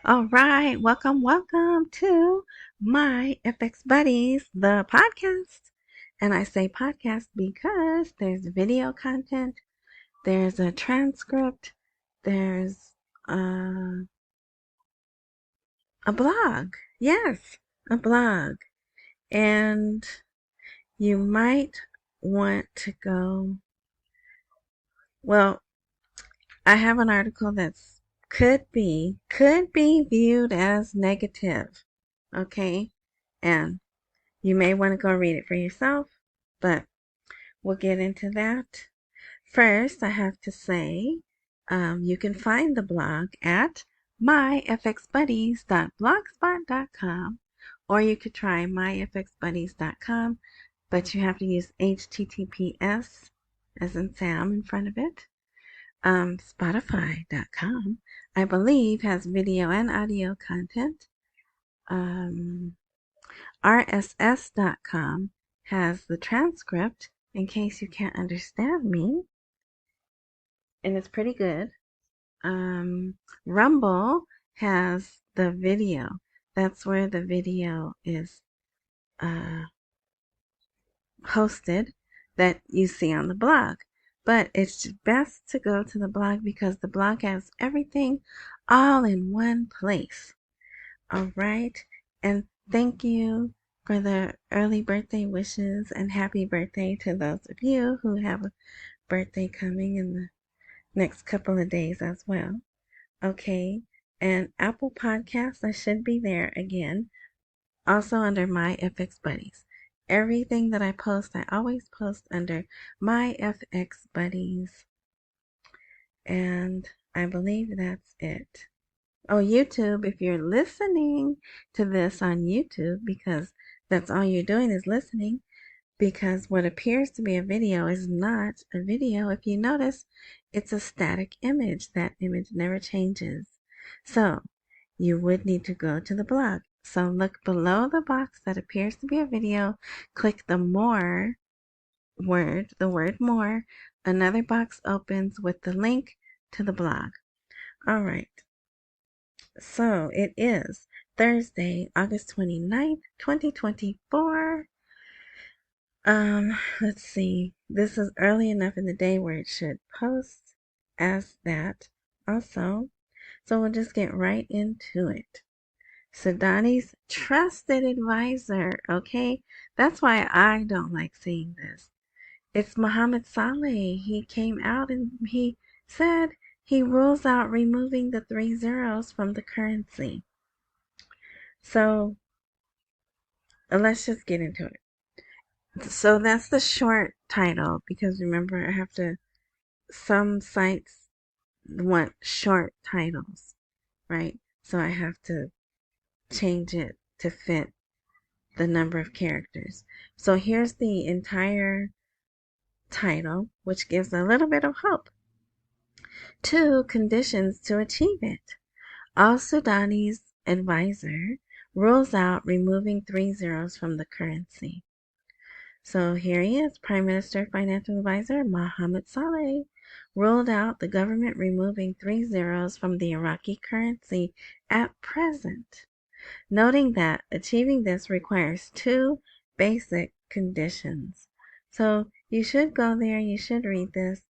All right, welcome to my FX Buddies, the podcast. And I say podcast because there's video content, there's a transcript, there's uh, a blog. Yes, a blog. And you might want to go. Well, I have an article that's could be viewed as negative. Okay? And you may want to go read it for yourself, but we'll get into that. First, I have to say, you can find the blog at myfxbuddies.blogspot.com, or you could try myfxbuddies.com, but you have to use HTTPS as in Sam in front of it. Spotify.com, I believe, has video and audio content. RSS.com has the transcript in case you can't understand me, and it's pretty good. Rumble has the video. That's where the video is hosted that you see on the blog. But it's best to go to the blog because the blog has everything all in one place. All right. And thank you for the early birthday wishes and happy birthday to those of you who have a birthday coming in the next couple of days as well. Okay. And Apple Podcasts, I should be there again. Also under my FX Buddies. Everything that I post, I always post under my FX Buddies. And I believe that's it. Oh, YouTube, if you're listening to this on YouTube, because that's all you're doing is listening, because what appears to be a video is not a video. If you notice, it's a static image. That image never changes. So you would need to go to the blog. So look below the box that appears to be a video, click the more word, the word more. Another box opens with the link to the blog. All right. So it is Thursday, August 29th, 2024. Let's see. This is early enough in the day where it should post as that also. So we'll just get right into it. Sudani's trusted advisor, okay? That's why I don't like seeing this. It's Mohammed Salih. He came out and he said he rules out removing the 3 zeros from the currency. So let's just get into it. So that's the short title because remember some sites want short titles, right? So I have to change it to fit the number of characters. So here's the entire title, which gives a little bit of hope. 2 conditions to achieve it. Al-Sudani's advisor rules out removing 3 zeros from the currency. So here he is, Prime Minister Financial Advisor Mohammed Salih ruled out the government removing 3 zeros from the Iraqi currency at present, noting that achieving this requires 2 basic conditions. So you should go there, you should read this.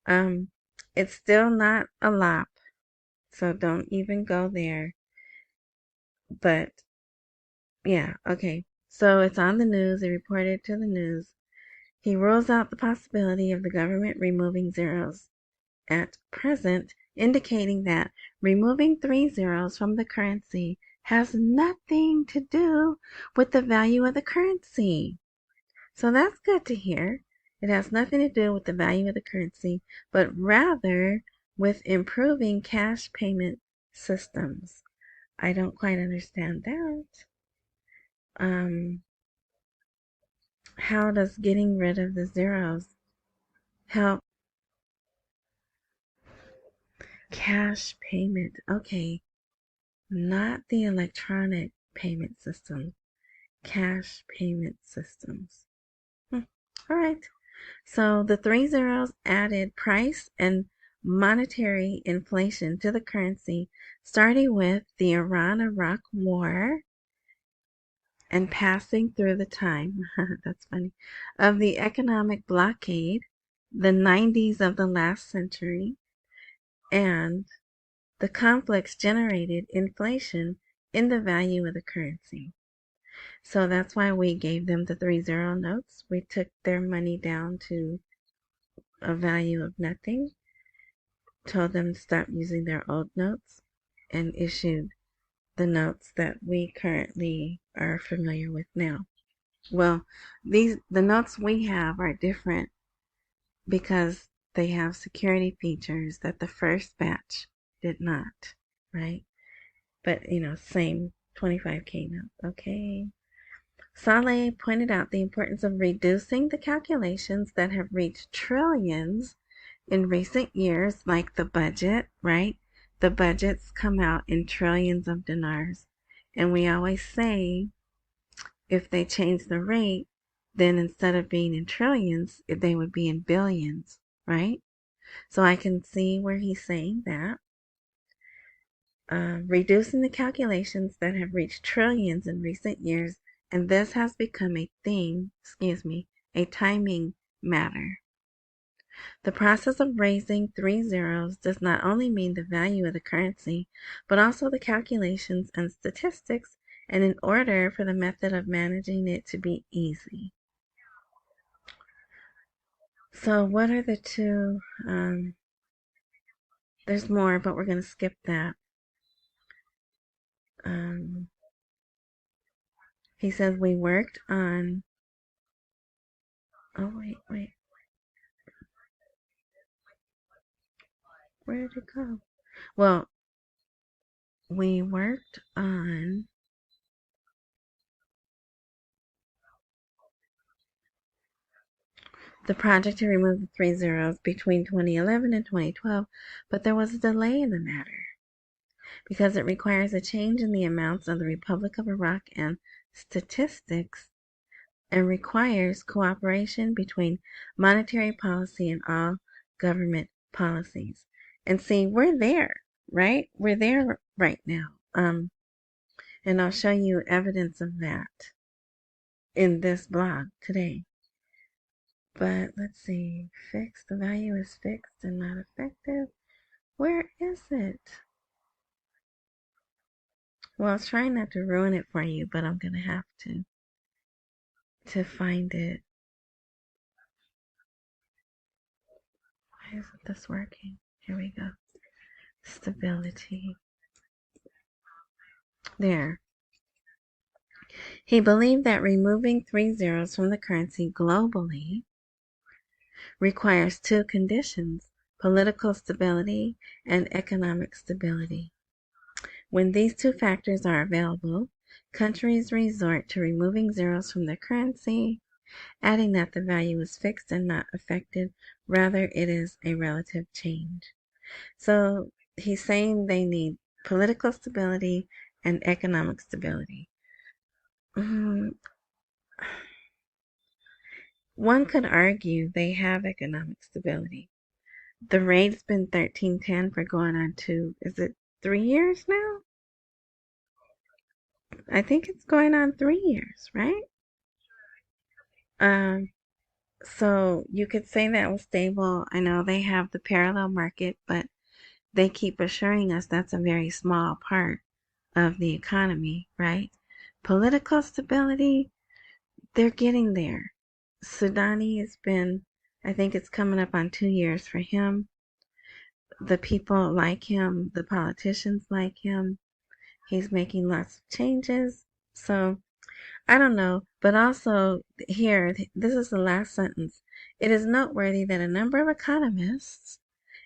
It's still not a lot, so don't even go there. But yeah, okay. So it's on the news, it reported to the news. He rules out the possibility of the government removing zeros at present, indicating that removing 3 zeros from the currency has nothing to do with the value of the currency. So that's good to hear. It has nothing to do with the value of the currency, but rather with improving cash payment systems. I don't quite understand that. How does getting rid of the zeros help cash payment? Okay, not the electronic payment system, cash payment systems. All right. So the 3 zeros added price and monetary inflation to the currency starting with the Iran-Iraq War and passing through the time, that's funny, of the economic blockade, the 90s of the last century, and the conflicts generated inflation in the value of the currency. So that's why we gave them the 3-0 notes. We took their money down to a value of nothing, told them to stop using their old notes, and issued the notes that we currently are familiar with now. Well, the notes we have are different because they have security features that the first batch did not, right? But, same 25K note, okay? Saleh pointed out the importance of reducing the calculations that have reached trillions in recent years, like the budget, right? The budgets come out in trillions of dinars. And we always say, if they change the rate, then instead of being in trillions, they would be in billions, right? So I can see where he's saying that. Reducing the calculations that have reached trillions in recent years, and this has become a timing matter. The process of raising 3 zeros does not only mean the value of the currency, but also the calculations and statistics, and in order for the method of managing it to be easy. So what are the two? There's more, but we're going to skip that. He says we worked on, oh wait, where did it go? Well, we worked on the project to remove the 3 zeros between 2011 and 2012, but there was a delay in the matter because it requires a change in the amounts of the Republic of Iraq and statistics, and requires cooperation between monetary policy and all government policies. And see, we're there, right? We're there right now. And I'll show you evidence of that in this blog today. But let's see, fixed, the value is fixed and not effective. Where is it? Well, I was trying not to ruin it for you, but I'm gonna have to find it. Why isn't this working? Here we go. Stability. There. He believed that removing 3 zeros from the currency globally requires two conditions: political stability and economic stability. When these two factors are available, countries resort to removing zeros from their currency, adding that the value is fixed and not affected, rather it is a relative change. So he's saying they need political stability and economic stability. One could argue they have economic stability. The rate's been 13.10 for going on is it 3 years now? I think it's going on 3 years, right? So you could say that was stable. I know they have the parallel market, but they keep assuring us that's a very small part of the economy, right? Political stability, they're getting there. Sudani has been, I think it's coming up on 2 years for him. The people like him, the politicians like him. He's making lots of changes. So I don't know, but also here, this is the last sentence. It is noteworthy that a number of economists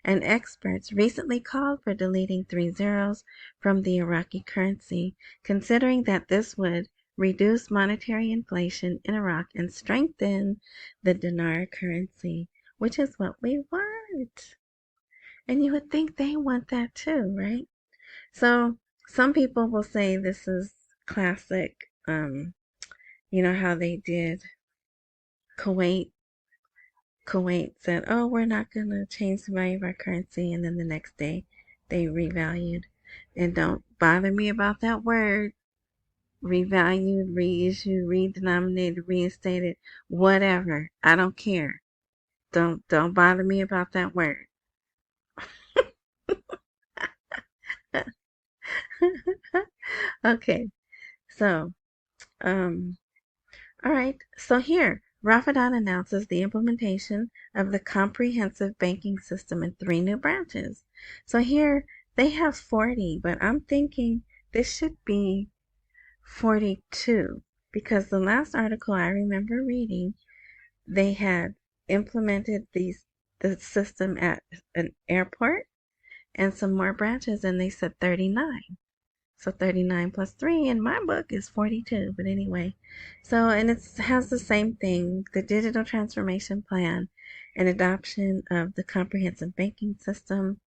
and experts recently called for deleting 3 zeros from the Iraqi currency, considering that this would reduce monetary inflation in Iraq and strengthen the dinar currency, which is what we want. And you would think they want that too, right? So some people will say this is classic. You know how they did Kuwait. Kuwait said, oh, we're not going to change the value of our currency. And then the next day they revalued. And don't bother me about that word. Revalued, reissued, redenominated, reinstated, whatever. I don't care. Don't bother me about that word. Okay. So, all right. So here, Rafadan announces the implementation of the comprehensive banking system in 3 new branches. So here they have 40, but I'm thinking this should be 42 because the last article I remember reading, they had implemented the system at an airport and some more branches, and they said 39. So 39 plus 3 in my book is 42. But anyway, so, and it has the same thing, the digital transformation plan and adoption of the comprehensive banking system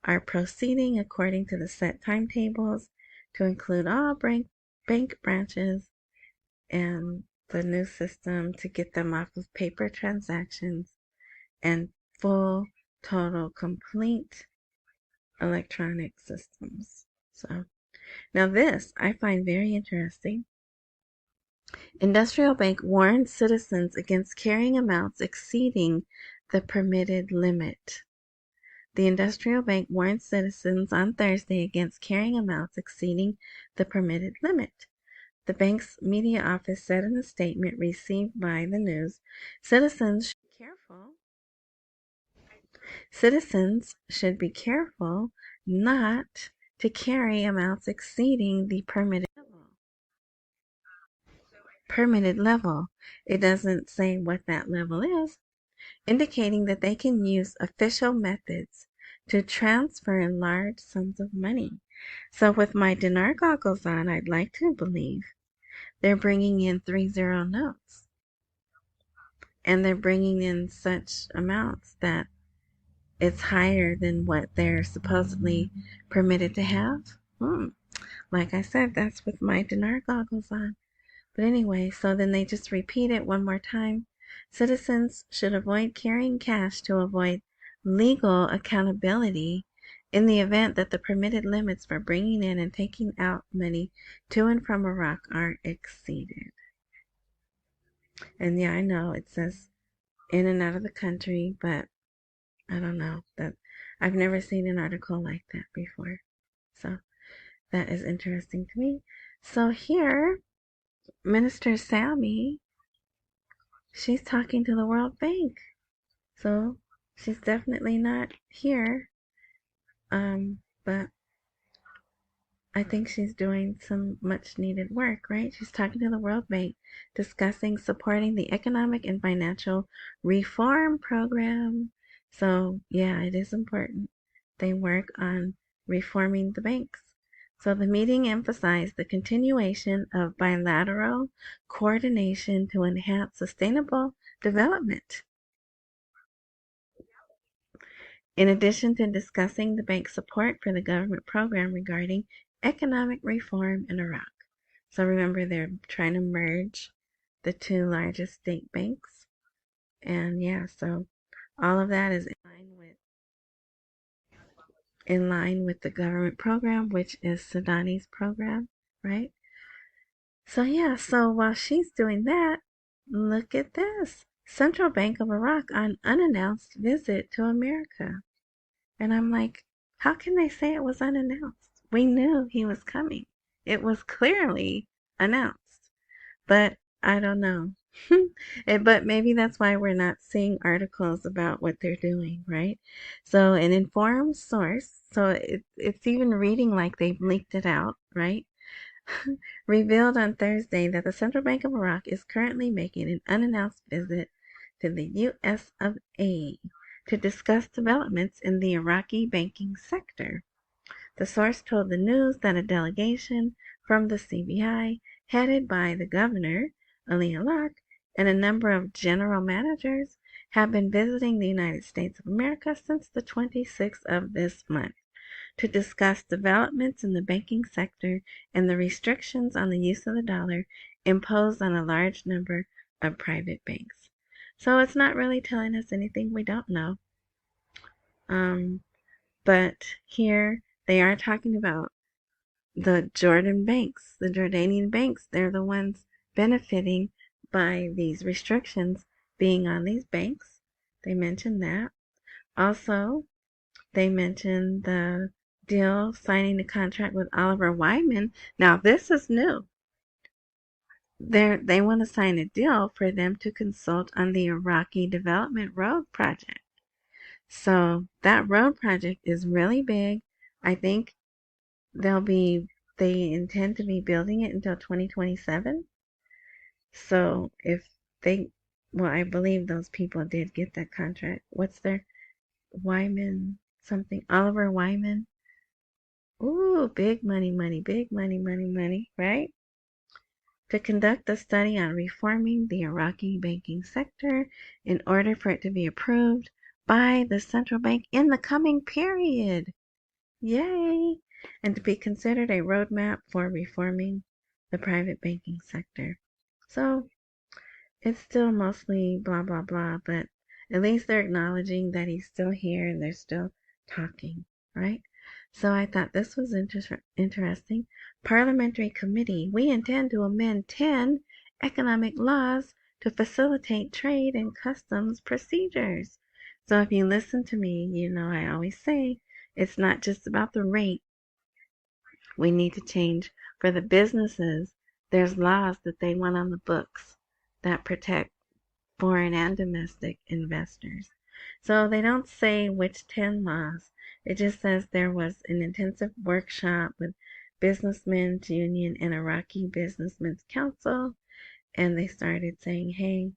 are proceeding according to the set timetables to include all bank branches and the new system to get them off of paper transactions and full, total, complete electronic systems. So now this I find very interesting. Industrial Bank warns citizens against carrying amounts exceeding the permitted limit. The Industrial Bank warned citizens on Thursday against carrying amounts exceeding the permitted limit. The bank's media office said in a statement received by the news, citizens should be careful not to carry amounts exceeding the permitted level. It doesn't say what that level is, indicating that they can use official methods to transfer large sums of money. So with my dinar goggles on, I'd like to believe they're bringing in 30 notes. And they're bringing in such amounts that it's higher than what they're supposedly permitted to have. Like I said, that's with my dinar goggles on. But anyway, so then they just repeat it one more time. Citizens should avoid carrying cash to avoid legal accountability in the event that the permitted limits for bringing in and taking out money to and from Iraq are exceeded. And yeah, I know it says in and out of the country, but I don't know. That I've never seen an article like that before. So that is interesting to me. So here, Minister Sammy, she's talking to the World Bank. So she's definitely not here. But I think she's doing some much needed work, right? She's talking to the World Bank, discussing supporting the economic and financial reform program. So yeah, it is important they work on reforming the banks. So the meeting emphasized the continuation of bilateral coordination to enhance sustainable development. In addition to discussing the bank's support for the government program regarding economic reform in Iraq. So remember, they're trying to merge the 2 largest state banks. And yeah, so all of that is in line with the government program, which is Sudani's program, right? So yeah, so while she's doing that, look at this. Central Bank of Iraq on unannounced visit to America. And I'm like, how can they say it was unannounced? We knew he was coming. It was clearly announced. But I don't know. But maybe that's why we're not seeing articles about what they're doing, right? So an informed source, so it's even reading like they've leaked it out, right? Revealed on Thursday that the Central Bank of Iraq is currently making an unannounced visit to the U.S. of A. to discuss developments in the Iraqi banking sector. The source told the news that a delegation from the CBI, headed by the governor, Ali Alak, and a number of general managers, have been visiting the United States of America since the 26th of this month to discuss developments in the banking sector and the restrictions on the use of the dollar imposed on a large number of private banks. So it's not really telling us anything we don't know. But here they are talking about the Jordan banks, the Jordanian banks, they're the ones benefiting by these restrictions being on these banks. They mentioned that. Also, they mentioned the deal signing the contract with Oliver Wyman. Now, this is new. They want to sign a deal for them to consult on the Iraqi Development Road Project. So that road project is really big. I think they intend to be building it until 2027. So if they, well, I believe those people did get that contract. What's their Wyman something? Oliver Wyman. Ooh, big money, money, big money, money, money, right? To conduct a study on reforming the Iraqi banking sector in order for it to be approved by the central bank in the coming period. Yay! And to be considered a roadmap for reforming the private banking sector. So it's still mostly blah, blah, blah, but at least they're acknowledging that he's still here and they're still talking, right? So I thought this was interesting. Parliamentary Committee, we intend to amend 10 economic laws to facilitate trade and customs procedures. So if you listen to me, you know I always say it's not just about the rate. We need to change for the businesses. There's laws that they want on the books that protect foreign and domestic investors. So they don't say which 10 laws. It just says there was an intensive workshop with Businessmen's Union and Iraqi Businessmen's Council, and they started saying, hey,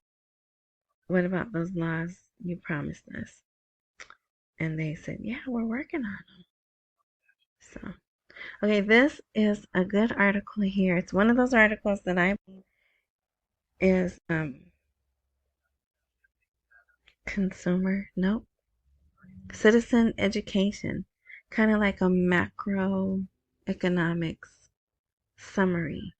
what about those laws you promised us? And they said, yeah, we're working on them. So, okay, this is a good article here. It's one of those articles that I is consumer, nope, citizen education, kind of like a macroeconomics summary.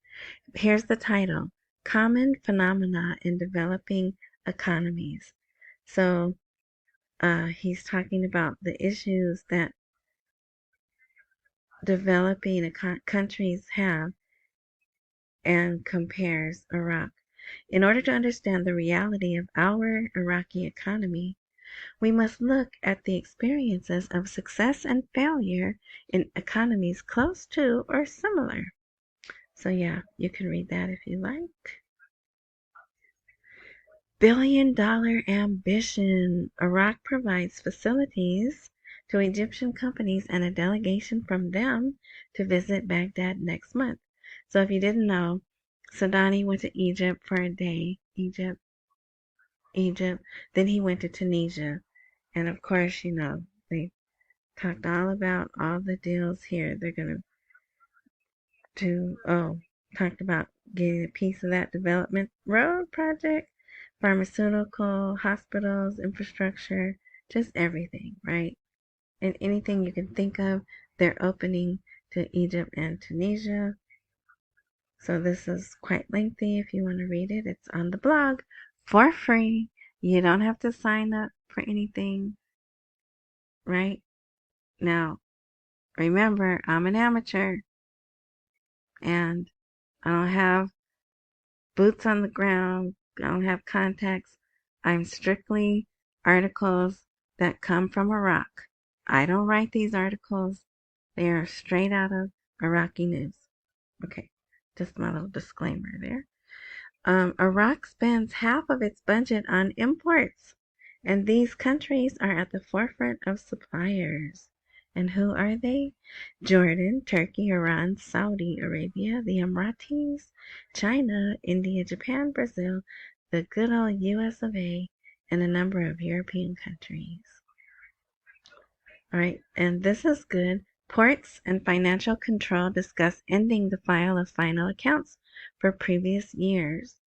Here's the title: Common Phenomena in Developing Economies. So he's talking about the issues that developing countries have and compares Iraq. In order to understand the reality of our Iraqi economy, we must look at the experiences of success and failure in economies close to or similar. So yeah, you can read that if you like. Billion-dollar ambition. Iraq provides facilities to Egyptian companies and a delegation from them to visit Baghdad next month. So if you didn't know, Sudani went to Egypt for a day. Egypt. Then he went to Tunisia. And of course, you know, they talked all about all the deals here. They're going to talked about getting a piece of that development road project, pharmaceutical, hospitals, infrastructure, just everything, right? And anything you can think of, they're opening to Egypt and Tunisia. So this is quite lengthy. If you want to read it, it's on the blog for free. You don't have to sign up for anything, right? Now, remember, I'm an amateur and I don't have boots on the ground. I don't have contacts. I'm strictly articles that come from Iraq. I don't write these articles. They are straight out of Iraqi news. Okay, just my little disclaimer there. Iraq spends half of its budget on imports, and these countries are at the forefront of suppliers. And who are they? Jordan, Turkey, Iran, Saudi Arabia, the Emiratis, China, India, Japan, Brazil, the good old US of A, and a number of European countries. All right, and this is good. Ports and financial control discuss ending the file of final accounts for previous years.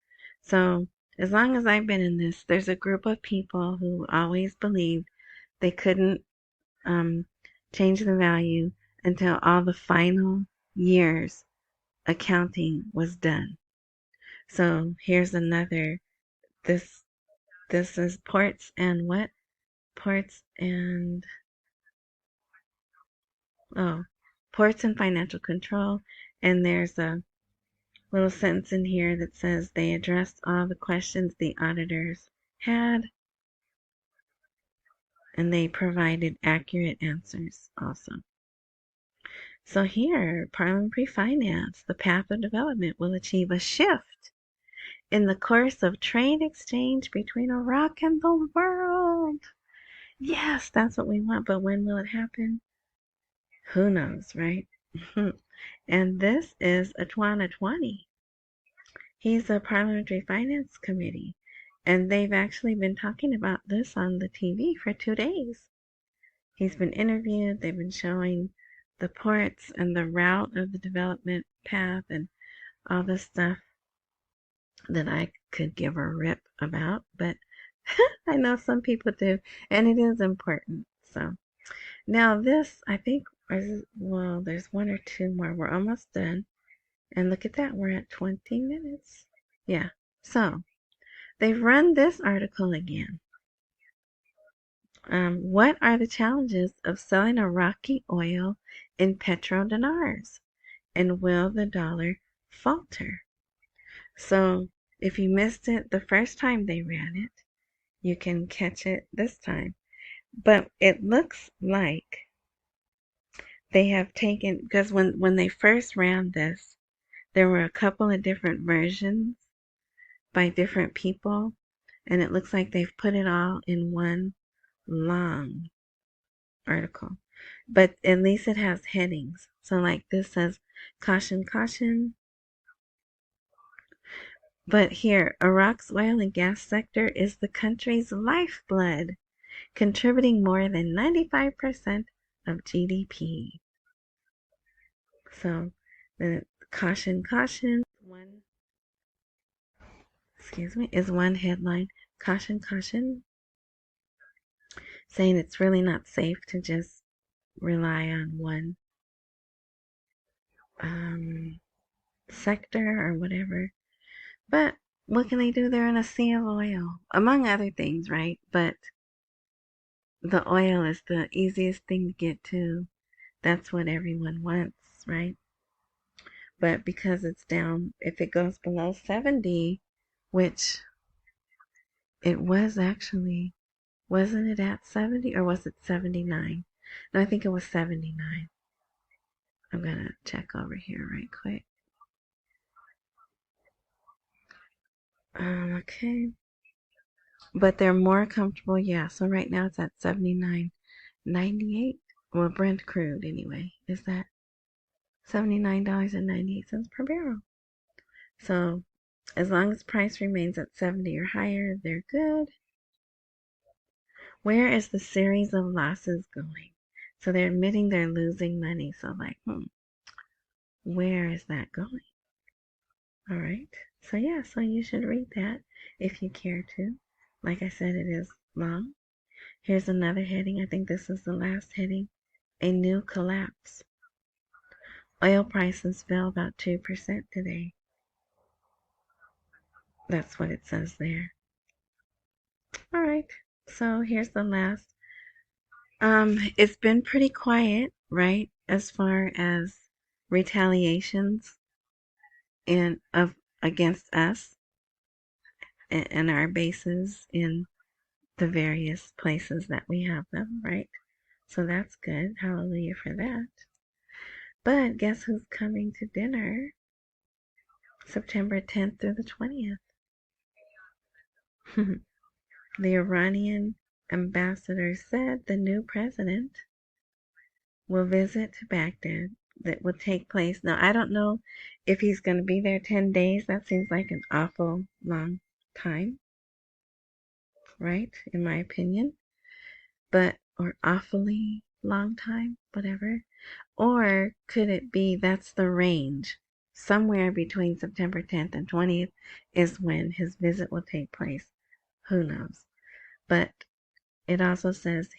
So as long as I've been in this, there's a group of people who always believed they couldn't change the value until all the final years accounting was done. So here's another. This is ports and what? Ports and ports and financial control. And there's a little sentence in here that says they addressed all the questions the auditors had, and they provided accurate answers also. So here, parliamentary finance, the path of development will achieve a shift in the course of trade exchange between Iraq and the world. Yes, that's what we want, but when will it happen? Who knows, right? And this is Atwana Twani. He's a parliamentary finance committee, and they've actually been talking about this on the TV for 2 days. He's been interviewed, they've been showing the ports and the route of the development path and all this stuff that I could give a rip about, but I know some people do, and it is important. So now this, I think, well, there's 1 or 2 more. We're almost done. And look at that, we're at 20 minutes. Yeah, so they've run this article again. What are the challenges of selling Iraqi oil in petrodinars? And will the dollar falter? So if you missed it the first time they ran it, you can catch it this time. But it looks like they have taken, because when they first ran this, there were a couple of different versions by different people, and it looks like they've put it all in one long article. But at least it has headings. So like this says, caution, caution. But here, Iraq's oil and gas sector is the country's lifeblood, contributing more than 95% of GDP. So, the caution, caution, is one headline. Caution, caution, saying it's really not safe to just rely on one sector or whatever. But what can they do? They're in a sea of oil, among other things, right? But the oil is the easiest thing to get to. That's what everyone wants, right? But because it's down, if it goes below 70, which it was actually, wasn't it at 70 or was it 79? No, I think it was 79. I'm going to check over here right quick. Okay. But they're more comfortable, yeah. So right now it's at 79.98. Well, Brent crude anyway. Is that $79.98 per barrel? So as long as price remains at 70 or higher, they're good. Where is the series of losses going? So they're admitting they're losing money. So like, where is that going? All right. So yeah, so you should read that if you care to. Like I said, it is long. Here's another heading. I think this is the last heading. A new collapse. Oil prices fell about 2% today. That's what it says there. All right. So here's the last. It's been pretty quiet, right, as far as retaliations against us and our bases in the various places that we have them, right? So that's good. Hallelujah for that. But guess who's coming to dinner September 10th through the 20th? The Iranian ambassador said the new president will visit Baghdad. That will take place. Now, I don't know if he's going to be there 10 days. That seems like an awful long time, right? In my opinion. Or awfully long time, whatever. Or could it be that's the range? Somewhere between September 10th and 20th is when his visit will take place. Who knows? But it also says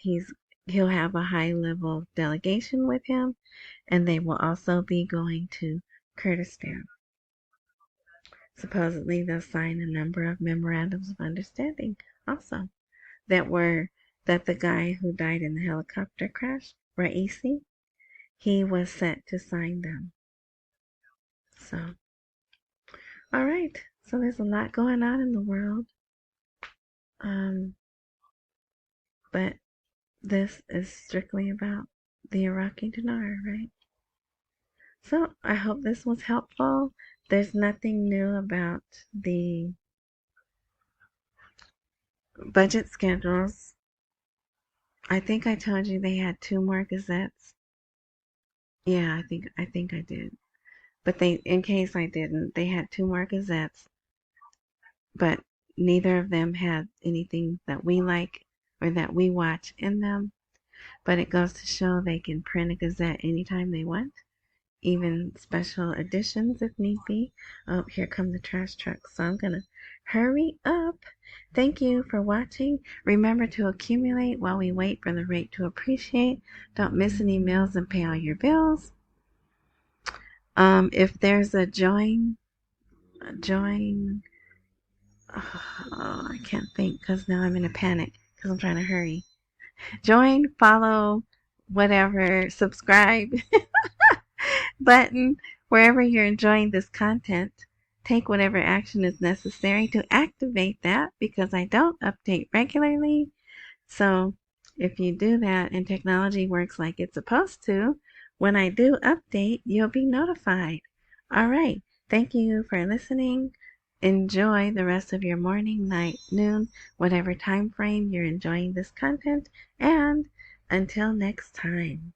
he'll have a high-level delegation with him, and they will also be going to Kurdistan. Supposedly, they'll sign a number of memorandums of understanding also that the guy who died in the helicopter crash, Raisi, he was set to sign them. So, all right. So there's a lot going on in the world. But this is strictly about the Iraqi dinar, right? So I hope this was helpful. There's nothing new about the budget schedules. I think I told you they had 2 more gazettes. Yeah, I think I did. But in case I didn't, they had 2 more gazettes, but neither of them had anything that we like or that we watch in them. But it goes to show they can print a gazette anytime they want, even special editions if need be. Oh, here come the trash trucks, so I'm gonna hurry up. Thank you for watching. Remember to accumulate while we wait for the rate to appreciate. Don't miss any meals and pay all your bills. If there's a join, I can't think because now I'm in a panic because I'm trying to hurry. Join, follow, whatever, subscribe button wherever you're enjoying this content. Take whatever action is necessary to activate that because I don't update regularly. So if you do that and technology works like it's supposed to, when I do update, you'll be notified. All right. Thank you for listening. Enjoy the rest of your morning, night, noon, whatever time frame you're enjoying this content. And until next time.